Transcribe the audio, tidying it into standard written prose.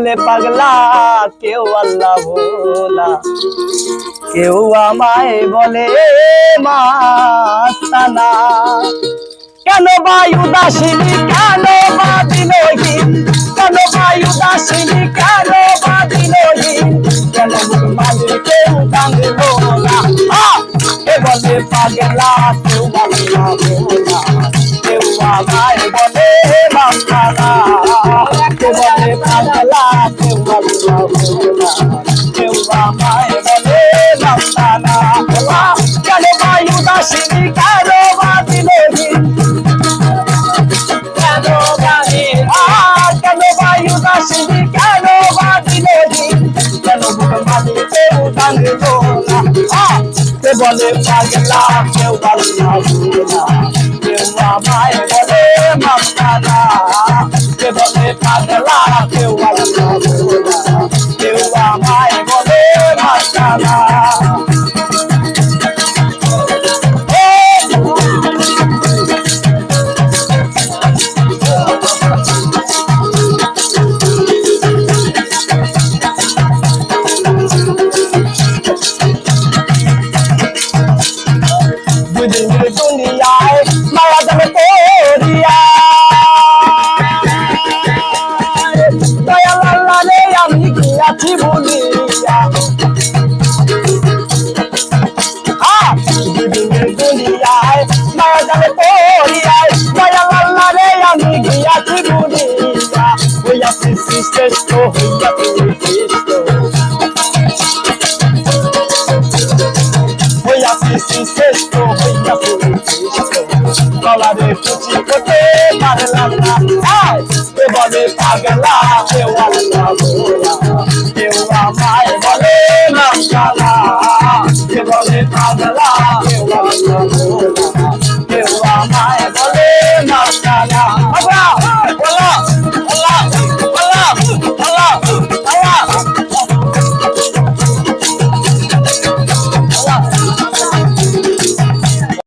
বলে পাগলা কেউ আল্লাহ ভোলা, কেউ আমায় বলে মাস্তানা। কেন ভাই উদাসিনী, কেন বা দিনহীন, কেন ভাই উদাসিনী, কেন বা দিনহীন, কেন মাঝে কেউ জানলো না। কে বলে পাগলা কেউ আল্লাহ ভোলা, কেউ আমায় বলে মাস্তানা। কে বলে পাগলা কেউ আল্লাহ ভোলা, কেউ আমায় বলে মাস্তানা। কেন ভাই উদাসিনী, কেন বা দিনহীন, কেন ভাই উদাসিনী, কেন বা দিনহীন, কেন মাঝে কেউ জানলো না। কে বলে পাগলা কেউ আল্লাহ ভোলা, কেউ আমায় বলে মাস্তানা। কে বলে পাগলা কেউ আল্লাহ ভোলা, কেউ আমায় বলে মাস্তানা। দুনিয়ায় মায়া যাবে করিয়া, দয়াল আল্লাহ রে আমি গিয়াছি ভুলিয়া। দুনিয়ায় মায়া যাবে করিয়া, দয়াল আল্লাহ রে আমি গিয়াছি ভুলিয়া। হইয়াছি শ্রেষ্ঠ, হইয়াছি শ্রেষ্ঠ, হইয়াছি শ্রেষ্ঠ, হইয়াছি শ্রেষ্ঠ, গলারে খুশি করতে পারলাম না। কে বলে পাগলা কেউ আল্লাহ ভোলা,